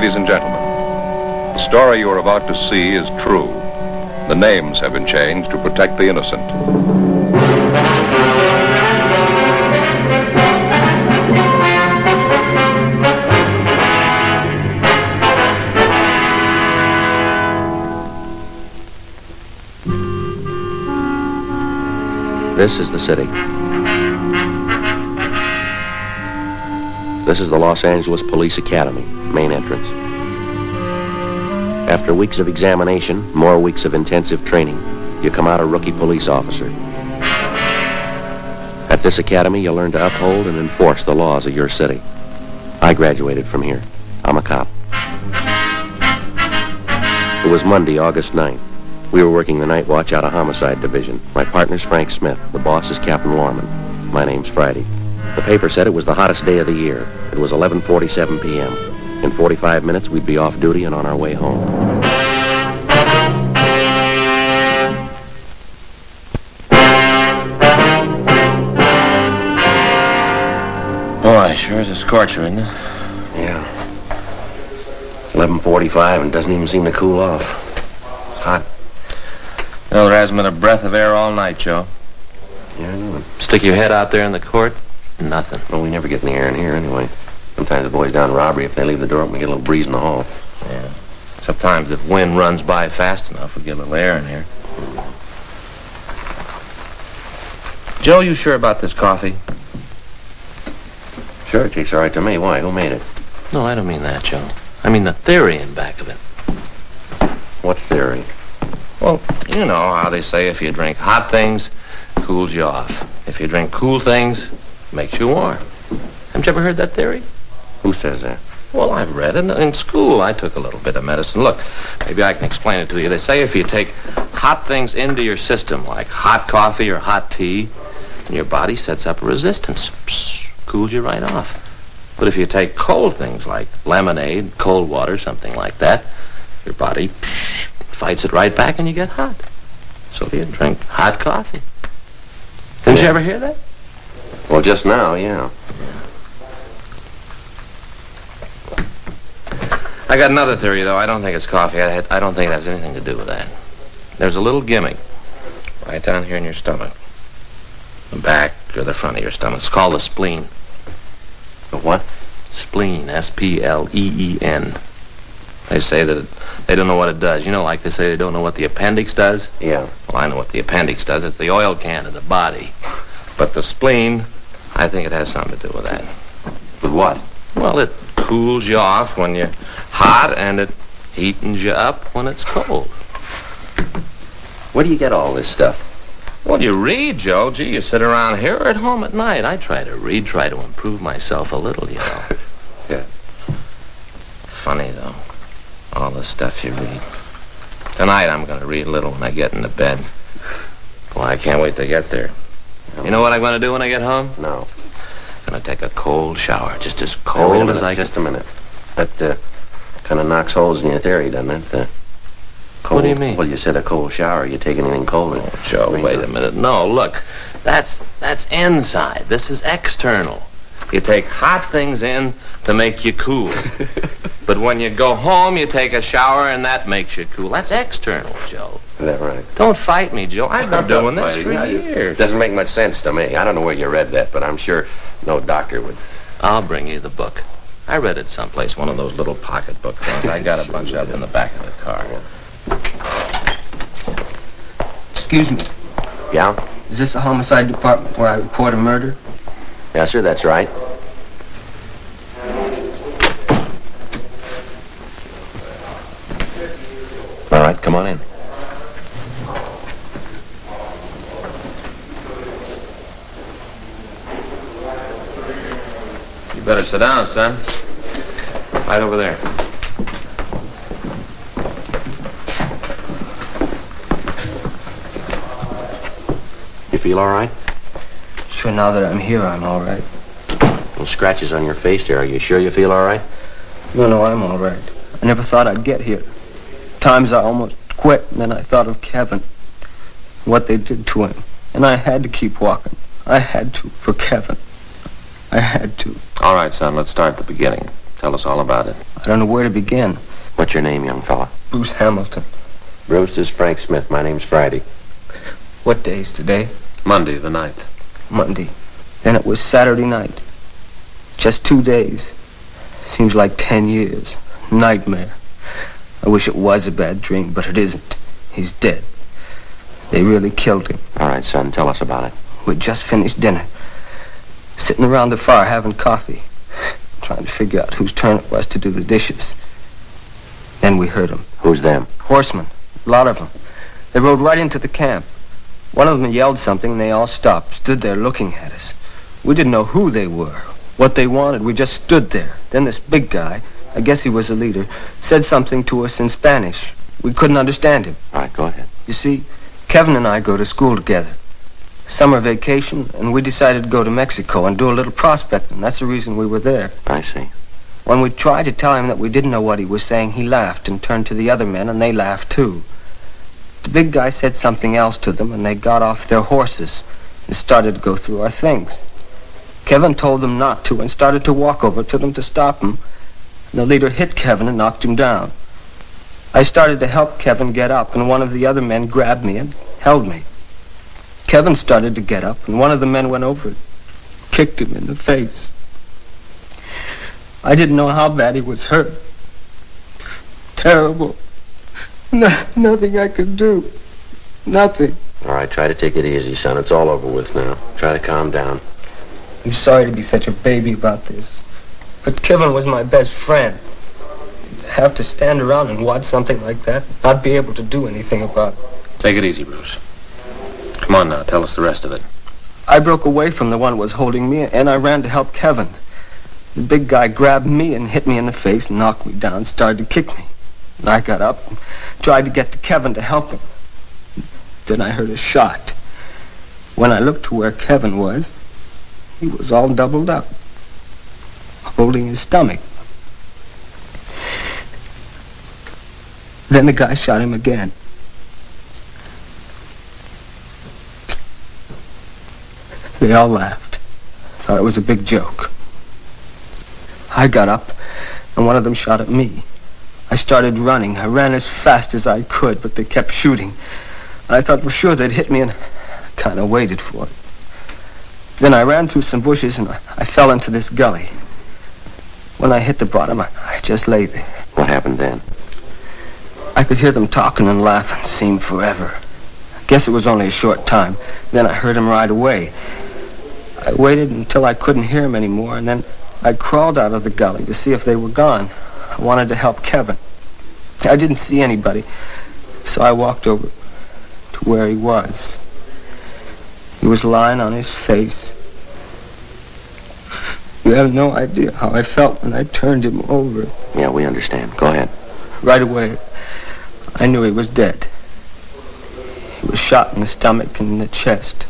Ladies and gentlemen, the story you are about to see is true. The names have been changed to protect the innocent. This is the city. This is the Los Angeles Police Academy, main entrance. After weeks of examination, more weeks of intensive training, you come out a rookie police officer. At this academy, you learn to uphold and enforce the laws of your city. I graduated from here. I'm a cop. It was Monday, August 9th. We were working the night watch out of Homicide Division. My partner's Frank Smith. The boss is Captain Lorman. My name's Friday. The paper said it was the hottest day of the year. It was 11:47 p.m. In 45 minutes, we'd be off duty and on our way home. Boy, sure is a scorcher, isn't it? Yeah. 11:45 and doesn't even seem to cool off. It's hot. Well, there hasn't been a breath of air all night, Joe. Yeah, I know. Stick your head out there in the court, nothing. Well, we never get in the air in here anyway. Sometimes the boys down robbery, if they leave the door open, we get a little breeze in the hall. Yeah. Sometimes if wind runs by fast enough, we get a little air in here. Joe, you sure about this coffee? Sure, it tastes all right to me. Why? Who made it? No, I don't mean that, Joe. I mean the theory in back of it. What theory? Well, you know how they say if you drink hot things, cools you off. If you drink cool things, makes you warm. Haven't you ever heard that theory? Who says that? Well, I've read it. In school, I took a little bit of medicine. Look, maybe I can explain it to you. They say if you take hot things into your system, like hot coffee or hot tea, your body sets up a resistance. Psst, cools you right off. But if you take cold things like lemonade, cold water, something like that, your body fights it right back and you get hot. So you drink hot coffee. Didn't you ever hear that? Well, just now, yeah. I got another theory, though. I don't think it's coffee. I don't think it has anything to do with that. There's a little gimmick right down here in your stomach. The back or the front of your stomach. It's called the spleen. The what? Spleen. S-P-L-E-E-N. They say that they don't know what it does. You know, like they say they don't know what the appendix does? Yeah. Well, I know what the appendix does. It's the oil can of the body. But the spleen, I think it has something to do with that. With what? Well, it cools you off when you're hot, and it heatens you up when it's cold. Where do you get all this stuff? Well, you read, Joe. Gee, you sit around here or at home at night. I try to read, try to improve myself a little, you know. Yeah. Funny, though, all the stuff you read. Tonight I'm going to read a little when I get into bed. Well, I can't wait to get there. You know what I'm going to do when I get home? No. I'm going to take a cold shower, just as Wait a cold minute, as I can. just a minute. That kind of knocks holes in your theory, doesn't it? Cold. What do you mean? Well, you said a cold shower. You take anything colder. Oh, Joe, wait a minute. No, look, that's inside. This is external. You take hot things in to make you cool. But when you go home, you take a shower, and that makes you cool. That's external, Joe. Is that right? Don't fight me, Joe. I've been doing this for years. Doesn't make much sense to me. I don't know where you read that, but I'm sure no doctor would. I'll bring you the book. I read it someplace, one of those little pocketbook things. I got a bunch of them in the back of the car. Excuse me. Yeah? Is this the homicide department where I report a murder? Yes, sir, that's right. All right, come on in. You better sit down, son. Right over there. You feel all right? Sure, now that I'm here, I'm all right. Little scratches on your face there. Are you sure you feel all right? No, I'm all right. I never thought I'd get here. Times I almost quit, and then I thought of Kevin, what they did to him. And I had to keep walking. I had to, for Kevin. I had to. All right, son, let's start at the beginning. Tell us all about it. I don't know where to begin. What's your name, young fella? Bruce Hamilton. Bruce, this is Frank Smith. My name's Friday. What day's today? Monday, the 9th. Monday. Then it was Saturday night. Just 2 days. Seems like 10 years. Nightmare. I wish it was a bad dream, but it isn't. He's dead. They really killed him. All right, son, tell us about it. We'd just finished dinner. Sitting around the fire having coffee. Trying to figure out whose turn it was to do the dishes. Then we heard them. Who's them? Horsemen. A lot of them. They rode right into the camp. One of them yelled something and they all stopped. Stood there looking at us. We didn't know who they were. What they wanted. We just stood there. Then this big guy, I guess he was a leader, said something to us in Spanish. We couldn't understand him. All right, go ahead. You see, Kevin and I go to school together. Summer vacation, and we decided to go to Mexico and do a little prospecting. That's the reason we were there. I see. When we tried to tell him that we didn't know what he was saying, he laughed and turned to the other men, and they laughed too. The big guy said something else to them, and they got off their horses and started to go through our things. Kevin told them not to and started to walk over to them to stop him, and the leader hit Kevin and knocked him down. I started to help Kevin get up, and one of the other men grabbed me and held me. Kevin started to get up, and one of the men went over and kicked him in the face. I didn't know how bad he was hurt. Terrible. Nothing I could do. Nothing. All right, try to take it easy, son. It's all over with now. Try to calm down. I'm sorry to be such a baby about this, but Kevin was my best friend. Have to stand around and watch something like that, not be able to do anything about it. Take it easy, Bruce. Come on now, tell us the rest of it. I broke away from the one who was holding me, and I ran to help Kevin. The big guy grabbed me and hit me in the face, knocked me down, started to kick me. And I got up and tried to get to Kevin to help him. Then I heard a shot. When I looked to where Kevin was, he was all doubled up, holding his stomach. Then the guy shot him again. They all laughed. Thought it was a big joke. I got up, and one of them shot at me. I started running. I ran as fast as I could, but they kept shooting. I thought for sure they'd hit me, and I kind of waited for it. Then I ran through some bushes, and I fell into this gully. When I hit the bottom, I just lay there. What happened then? I could hear them talking and laughing. Seemed forever. I guess it was only a short time. Then I heard them ride away. I waited until I couldn't hear them anymore, and then I crawled out of the gully to see if they were gone. I wanted to help Kevin. I didn't see anybody, so I walked over to where he was. He was lying on his face. You have no idea how I felt when I turned him over. Yeah, we understand. Go ahead. Right away, I knew he was dead. He was shot in the stomach and in the chest.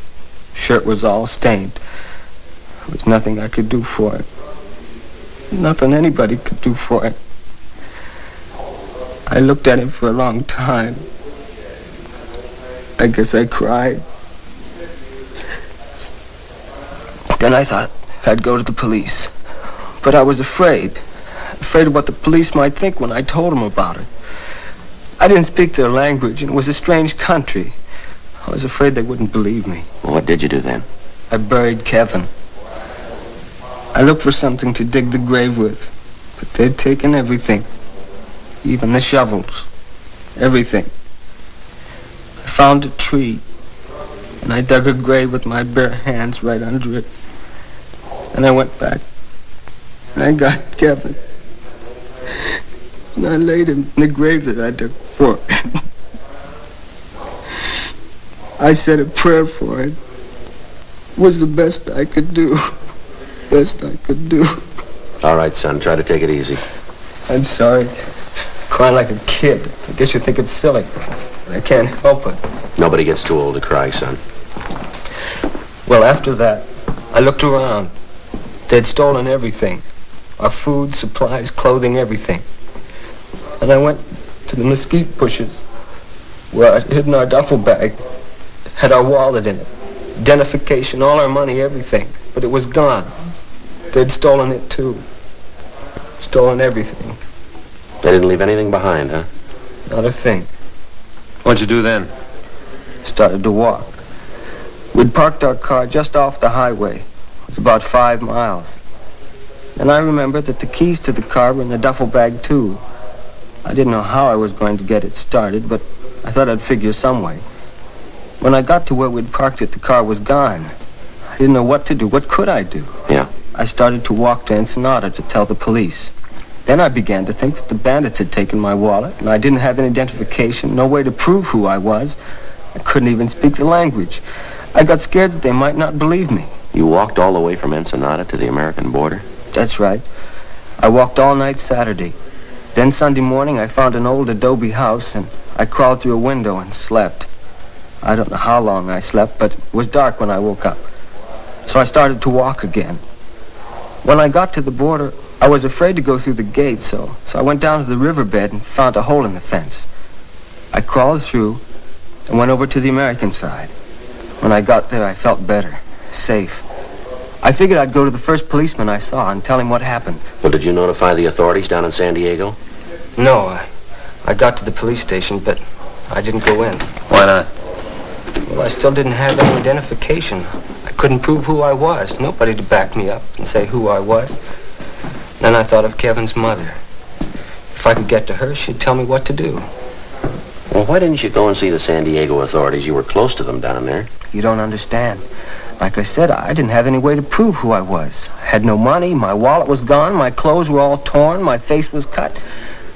Shirt was all stained. There was nothing I could do for it. Nothing anybody could do for it. I looked at him for a long time. I guess I cried. Then I thought I'd go to the police. But I was afraid. Afraid of what the police might think when I told them about it. I didn't speak their language, and it was a strange country. I was afraid they wouldn't believe me. Well, what did you do then? I buried Kevin. I looked for something to dig the grave with, but they'd taken everything. Even the shovels. Everything. I found a tree, and I dug a grave with my bare hands right under it. And I went back, and I got Kevin. And I laid him in the grave that I dug for him. I said a prayer for him. It was the best I could do. Best I could do. All right, son, try to take it easy. I'm sorry. Crying like a kid. I guess you think it's silly. But I can't help it. Nobody gets too old to cry, son. Well, after that, I looked around. They'd stolen everything. Our food, supplies, clothing, everything. And I went to the mesquite bushes where I'd hidden our duffel bag. Had our wallet in it. Identification, all our money, everything. But it was gone. They'd stolen it too. stolen everything. They didn't leave anything behind, huh? Not a thing. What'd you do then? Started to walk. We'd parked our car just off the highway. It was about 5 miles. And I remembered that the keys to the car were in the duffel bag, too. I didn't know how I was going to get it started, but I thought I'd figure some way. When I got to where we'd parked it, the car was gone. I didn't know what to do. What could I do? Yeah. I started to walk to Ensenada to tell the police. Then I began to think that the bandits had taken my wallet, and I didn't have any identification, no way to prove who I was. I couldn't even speak the language. I got scared that they might not believe me. You walked all the way from Ensenada to the American border? That's right. I walked all night Saturday. Then Sunday morning I found an old adobe house, and I crawled through a window and slept. I don't know how long I slept, but it was dark when I woke up. So I started to walk again. When I got to the border, I was afraid to go through the gate, so I went down to the riverbed and found a hole in the fence. I crawled through and went over to the American side. When I got there, I felt better, safe. I figured I'd go to the first policeman I saw and tell him what happened. Well, did you notify the authorities down in San Diego? No, I got to the police station, but I didn't go in. Why not? Well, I still didn't have any identification. I couldn't prove who I was. Nobody to back me up and say who I was. Then I thought of Kevin's mother. If I could get to her, she'd tell me what to do. Well, why didn't you go and see the San Diego authorities? You were close to them down there. You don't understand. Like I said, I didn't have any way to prove who I was. I had no money, my wallet was gone, my clothes were all torn, my face was cut.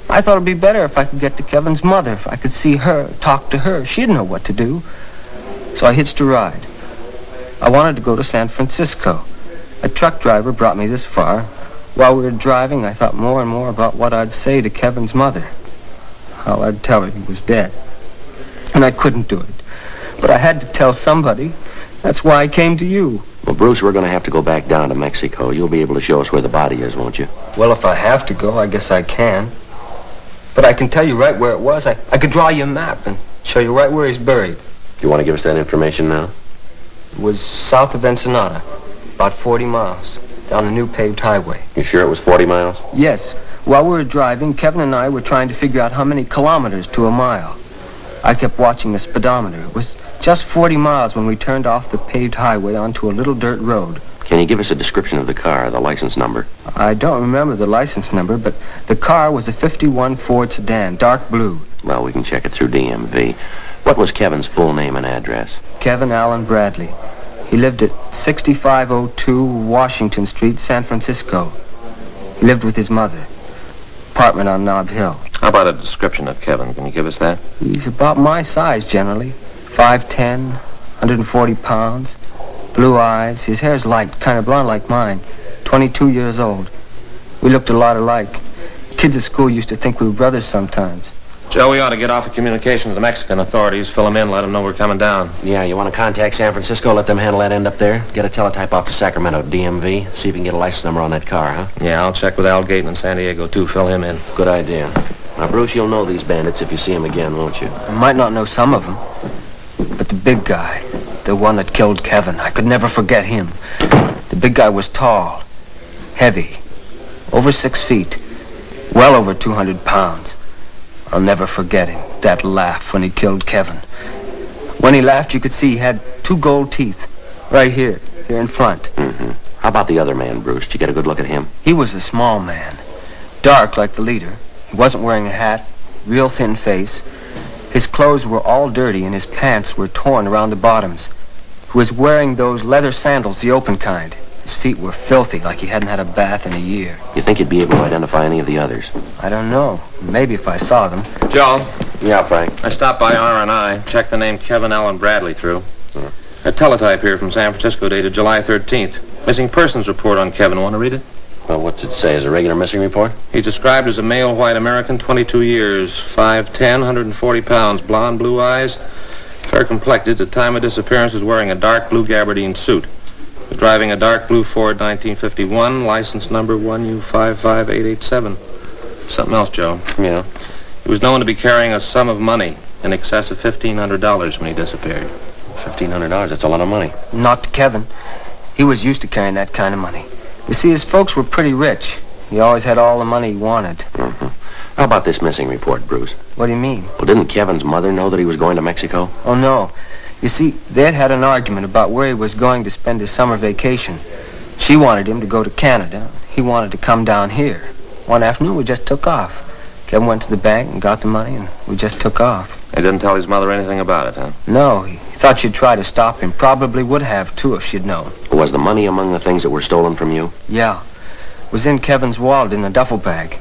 I thought it'd be better if I could get to Kevin's mother, if I could see her, talk to her. She'd know what to do. So I hitched a ride. I wanted to go to San Francisco. A truck driver brought me this far. While we were driving, I thought more and more about what I'd say to Kevin's mother. How I'd tell her he was dead. And I couldn't do it. But I had to tell somebody. That's why I came to you. Well, Bruce, we're going to have to go back down to Mexico. You'll be able to show us where the body is, won't you? Well, if I have to go, I guess I can. But I can tell you right where it was. I could draw you a map and show you right where he's buried. You want to give us that information now? It was south of Ensenada, about 40 miles, down a new paved highway. You sure it was 40 miles? Yes. While we were driving, Kevin and I were trying to figure out how many kilometers to a mile. I kept watching the speedometer. It was just 40 miles when we turned off the paved highway onto a little dirt road. Can you give us a description of the car, the license number? I don't remember the license number, but the car was a 51 Ford sedan, dark blue. Well, we can check it through DMV. What was Kevin's full name and address? Kevin Allen Bradley. He lived at 6502 Washington Street, San Francisco. He lived with his mother. Apartment on Nob Hill. How about a description of Kevin? Can you give us that? He's about my size, generally. 5'10", 140 pounds. Blue eyes. His hair's light, kind of blonde like mine. 22 years old. We looked a lot alike. Kids at school used to think we were brothers sometimes. Joe, we ought to get off of communication with the Mexican authorities, fill them in, let them know we're coming down. Yeah, you want to contact San Francisco, let them handle that end up there? Get a teletype off to Sacramento, DMV, see if you can get a license number on that car, huh? Yeah, I'll check with Al Gayton in San Diego, too. Fill him in. Good idea. Now, Bruce, you'll know these bandits if you see them again, won't you? I might not know some of them, but the big guy, the one that killed Kevin, I could never forget him. The big guy was tall, heavy, over 6 feet, well over 200 pounds. I'll never forget him, that laugh when he killed Kevin. When he laughed, you could see he had 2 gold teeth, right here in front. Mm-hmm. How about the other man, Bruce? Did you get a good look at him? He was a small man, dark like the leader. He wasn't wearing a hat, real thin face. His clothes were all dirty and his pants were torn around the bottoms. He was wearing those leather sandals, the open kind. His feet were filthy, like he hadn't had a bath in a year. You think you'd be able to identify any of the others? I don't know. Maybe if I saw them. Joe, Yeah, Frank. I stopped by R&I, checked the name Kevin Allen Bradley through. A teletype here from San Francisco dated July 13th. Missing persons report on Kevin. Want to read it? Well, what's it say? Is it a regular missing report? He's described as a male white American, 22 years, 5'10", 140 pounds, blonde, blue eyes, fair complected. At the time of disappearance, was wearing a dark blue gabardine suit. Was driving a dark blue Ford 1951, license number 1U55887. Something else, Joe. Yeah. He was known to be carrying a sum of money in excess of $1,500 when he disappeared. $1,500, that's a lot of money. Not to Kevin. He was used to carrying that kind of money. You see, his folks were pretty rich. He always had all the money he wanted. Mm-hmm. How about this missing report, Bruce? What do you mean? Well, didn't Kevin's mother know that he was going to Mexico? Oh, no. You see, they had an argument about where he was going to spend his summer vacation. She wanted him to go to Canada. He wanted to come down here. One afternoon, we just took off. Kevin went to the bank and got the money, and we just took off. He didn't tell his mother anything about it, huh? No, he thought she'd try to stop him. Probably would have, too, if she'd known. Was the money among the things that were stolen from you? Yeah. It was in Kevin's wallet in the duffel bag.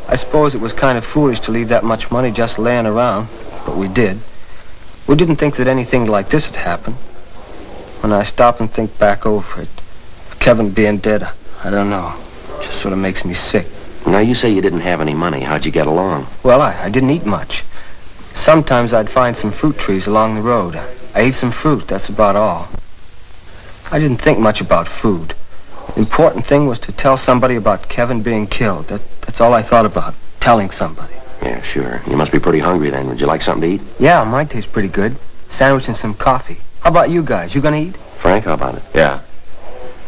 I suppose it was kind of foolish to leave that much money just laying around, but we did. We didn't think that anything like this had happened. When I stop and think back over it, Kevin being dead, I don't know. It just sort of makes me sick. Now, you say you didn't have any money. How'd you get along? Well, I didn't eat much. Sometimes I'd find some fruit trees along the road. I ate some fruit, that's about all. I didn't think much about food. The important thing was to tell somebody about Kevin being killed. That's all I thought about, telling somebody. Yeah, sure. You must be pretty hungry then. Would you like something to eat? Yeah, mine tastes pretty good. Sandwich and some coffee. How about you guys? You gonna eat? Frank, how about it? Yeah.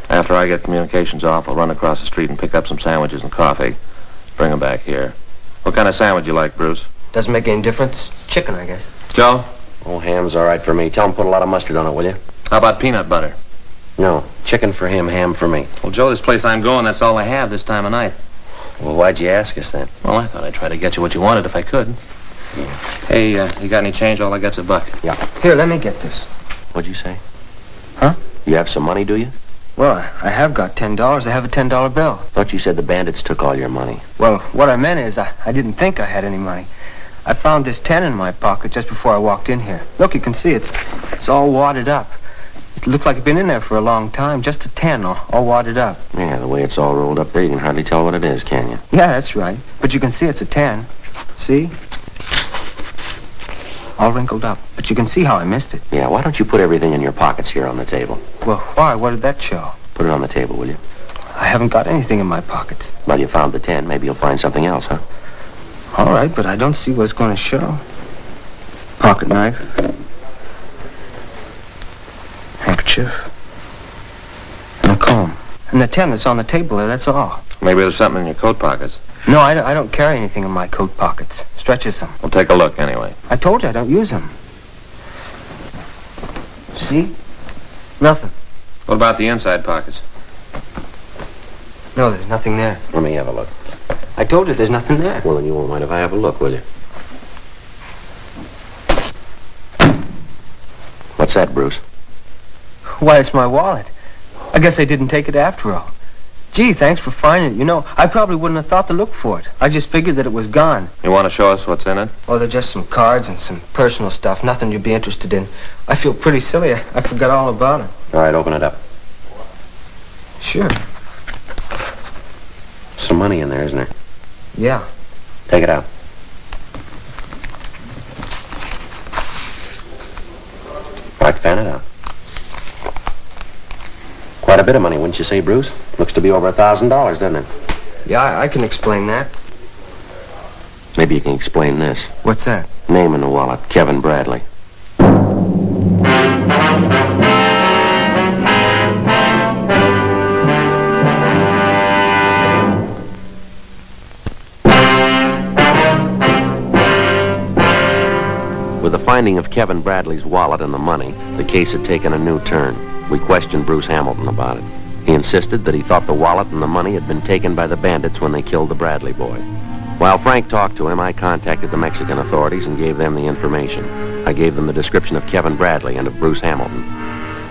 After I get communications off, I'll run across the street and pick up some sandwiches and coffee. Bring them back here. What kind of sandwich you like, Bruce? Doesn't make any difference. Chicken, I guess. Joe? Oh, ham's all right for me. Tell him put a lot of mustard on it, will you? How about peanut butter? No. Chicken for him, ham for me. Well, Joe, this place I'm going, that's all I have this time of night. Well, why'd you ask us then? Well, I thought I'd try to get you what you wanted if I could. Hey, you got any change? All I got's $1. Yeah. Here, let me get this. What'd you say? Huh? You have some money, do you? Well, I have got $10. I have a $10 bill. Thought you said the bandits took all your money. Well, what I meant is I didn't think I had any money. I found this 10 in my pocket just before I walked in here. Look, you can see it's all wadded up. It looked like it'd been in there for a long time. Just a 10, all wadded up. Yeah, the way it's all rolled up there, you can hardly tell what it is, can you? Yeah, that's right. But you can see it's a 10. See? All wrinkled up. But you can see how I missed it. Yeah, why don't you put everything in your pockets here on the table? Well, why? What did that show? Put it on the table, will you? I haven't got anything in my pockets. Well, you found the 10. Maybe you'll find something else, huh? All right, but I don't see what's going to show. Pocket knife. Handkerchief. And a comb. And the 10 that's on the table there, that's all. Maybe there's something in your coat pockets. No, I don't carry anything in my coat pockets. Stretches them. We'll take a look anyway. I told you I don't use them. See? Nothing. What about the inside pockets? No, there's nothing there. Let me have a look. I told you there's nothing there. Well, then you won't mind if I have a look, will you? What's that, Bruce? Why, it's my wallet. I guess they didn't take it after all. Gee, thanks for finding it. You know, I probably wouldn't have thought to look for it. I just figured that it was gone. You want to show us what's in it? Oh, they're just some cards and some personal stuff. Nothing you'd be interested in. I feel pretty silly. I forgot all about it. All right, open it up. Sure. Some money in there, isn't there? Yeah. Take it out. All right, fan it out. Quite a bit of money, wouldn't you say, Bruce? Looks to be over $1,000, doesn't it? Yeah, I can explain that. Maybe you can explain this. What's that? Name in the wallet, Kevin Bradley. With the finding of Kevin Bradley's wallet and the money, the case had taken a new turn. We questioned Bruce Hamilton about it. He insisted that he thought the wallet and the money had been taken by the bandits when they killed the Bradley boy. While Frank talked to him, I contacted the Mexican authorities and gave them the information. I gave them the description of Kevin Bradley and of Bruce Hamilton.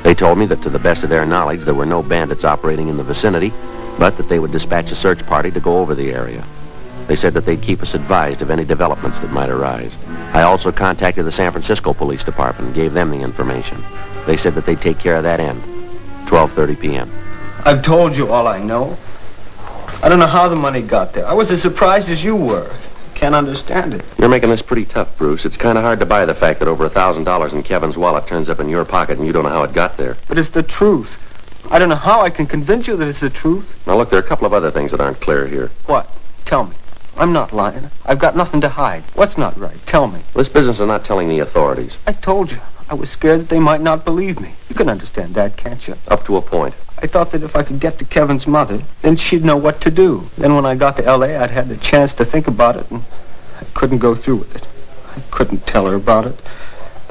They told me that to the best of their knowledge, there were no bandits operating in the vicinity, but that they would dispatch a search party to go over the area. They said that they'd keep us advised of any developments that might arise. I also contacted the San Francisco Police Department and gave them the information. They said that they'd take care of that end. 12:30 p.m. I've told you all I know. I don't know how the money got there. I was as surprised as you were. Can't understand it. You're making this pretty tough, Bruce. It's kind of hard to buy the fact that over $1,000 in Kevin's wallet turns up in your pocket and you don't know how it got there. But it's the truth. I don't know how I can convince you that it's the truth. Now, look, there are a couple of other things that aren't clear here. What? Tell me. I'm not lying. I've got nothing to hide. What's not right? Tell me. This business of not telling the authorities. I told you. I was scared that they might not believe me. You can understand that, can't you? Up to a point. I thought that if I could get to Kevin's mother, then she'd know what to do. Then when I got to L.A., I'd had the chance to think about it, and I couldn't go through with it. I couldn't tell her about it.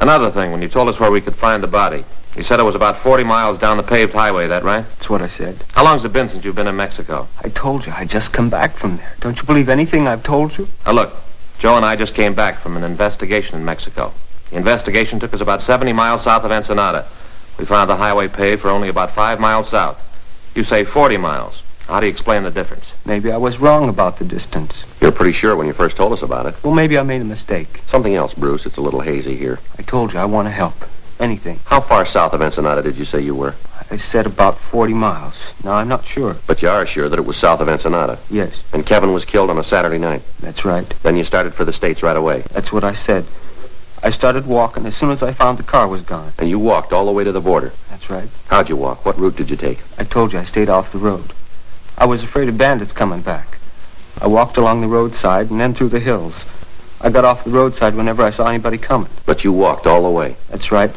Another thing, when you told us where we could find the body, you said it was about 40 miles down the paved highway, that right? That's what I said. How long's it been since you've been in Mexico? I told you, I just come back from there. Don't you believe anything I've told you? Now look, Joe and I just came back from an investigation in Mexico. The investigation took us about 70 miles south of Ensenada. We found the highway paved for only about 5 miles south. You say 40 miles. How do you explain the difference? Maybe I was wrong about the distance. You're pretty sure when you first told us about it. Well, maybe I made a mistake. Something else, Bruce. It's a little hazy here. I told you, I want to help. Anything. How far south of Ensenada did you say you were? I said about 40 miles. Now, I'm not sure. But you are sure that it was south of Ensenada. Yes. And Kevin was killed on a Saturday night. That's right. Then you started for the States right away. That's what I said. I started walking as soon as I found the car was gone. And you walked all the way to the border. That's right. How'd you walk? What route did you take? I told you I stayed off the road. I was afraid of bandits coming back. I walked along the roadside and then through the hills. I got off the roadside whenever I saw anybody coming. But you walked all the way. That's right.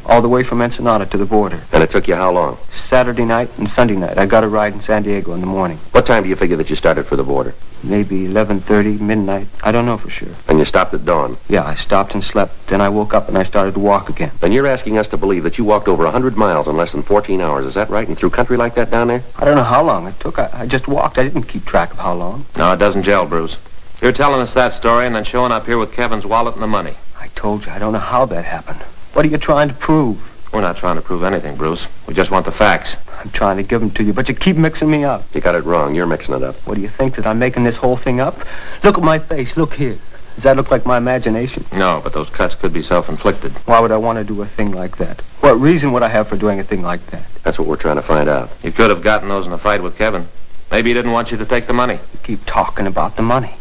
All the way from Ensenada to the border. And it took you how long? Saturday night and Sunday night. I got a ride in San Diego in the morning. What time do you figure that you started for the border? Maybe 11:30, midnight. I don't know for sure. And you stopped at dawn? Yeah, I stopped and slept. Then I woke up and I started to walk again. Then you're asking us to believe that you walked over 100 miles in less than 14 hours. Is that right? And through country like that down there? I don't know how long it took. I just walked. I didn't keep track of how long. No, it doesn't gel, Bruce. You're telling us that story and then showing up here with Kevin's wallet and the money. I told you, I don't know how that happened. What are you trying to prove? We're not trying to prove anything, Bruce. We just want the facts. I'm trying to give them to you, but you keep mixing me up. You got it wrong. You're mixing it up. What do you think, that I'm making this whole thing up? Look at my face. Look here. Does that look like my imagination? No, but those cuts could be self-inflicted. Why would I want to do a thing like that? What reason would I have for doing a thing like that? That's what we're trying to find out. You could have gotten those in a fight with Kevin. Maybe he didn't want you to take the money. You keep talking about the money.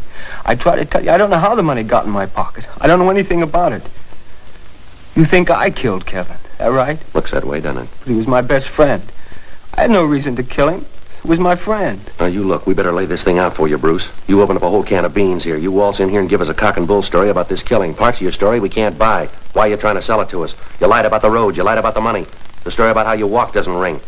I try to tell you, I don't know how the money got in my pocket. I don't know anything about it. You think I killed Kevin, is that right? Looks that way, doesn't it? But he was my best friend. I had no reason to kill him. He was my friend. Now, you look, we better lay this thing out for you, Bruce. You open up a whole can of beans here. You waltz in here and give us a cock and bull story about this killing. Parts of your story we can't buy. Why are you trying to sell it to us? You lied about the road. You lied about the money. The story about how you walked doesn't ring.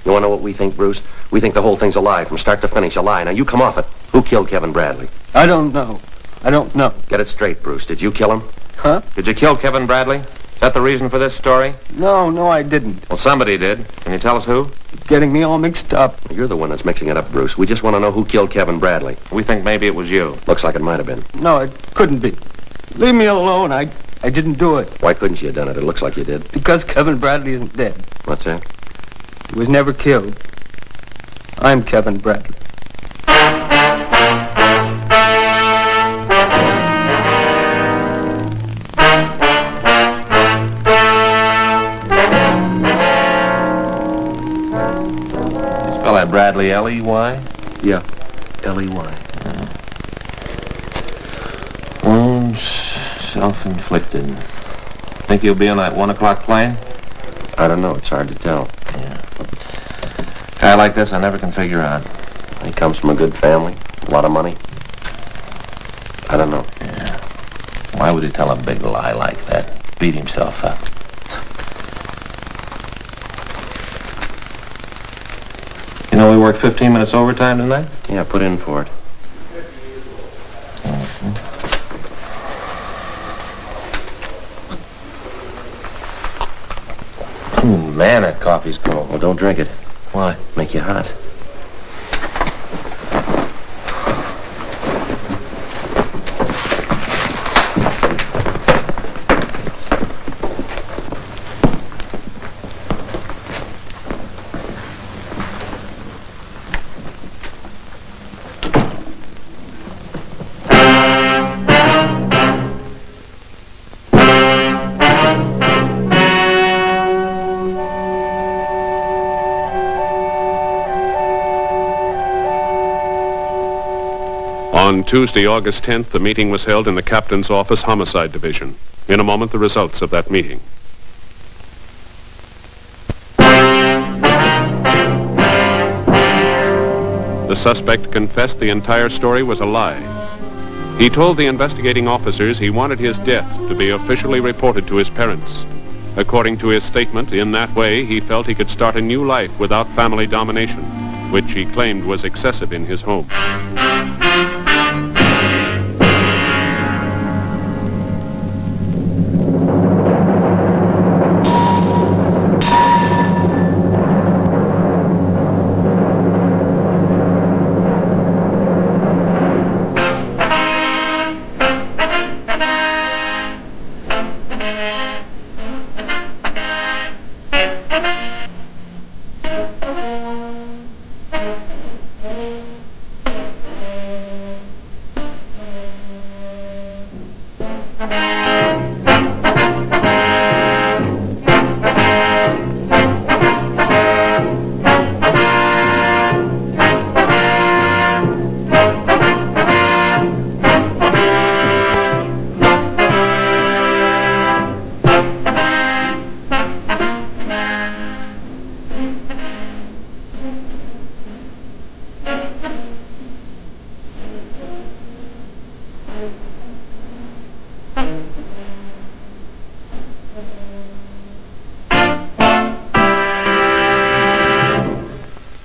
You want to know what we think, Bruce? We think the whole thing's a lie, from start to finish, a lie. Now, you come off it. Who killed Kevin Bradley? I don't know. I don't know. Get it straight, Bruce. Did you kill him? Huh? Did you kill Kevin Bradley? Is that the reason for this story? No, I didn't. Well, somebody did. Can you tell us who? Getting me all mixed up. You're the one that's mixing it up, Bruce. We just want to know who killed Kevin Bradley. We think maybe it was you. Looks like it might have been. No, it couldn't be. Leave me alone. I didn't do it. Why couldn't you have done it? It looks like you did. Because Kevin Bradley isn't dead. What's that? He was never killed. I'm Kevin Bradley. Spell that Bradley, L-E-Y? Yeah, L-E-Y. Wounds self-inflicted. Think he'll be on that 1 o'clock plane? I don't know. It's hard to tell. Yeah. Guy like this, I never can figure out. He comes from a good family, a lot of money. I don't know. Yeah. Why would he tell a big lie like that? Beat himself up. You know, we worked 15 minutes overtime tonight? Yeah, put in for it. Ooh, man, that coffee's cold. Well, don't drink it. Why? Make you hot. On Tuesday, August 10th, the meeting was held in the captain's office, Homicide Division. In a moment, the results of that meeting. The suspect confessed the entire story was a lie. He told the investigating officers he wanted his death to be officially reported to his parents. According to his statement, in that way, he felt he could start a new life without family domination, which he claimed was excessive in his home.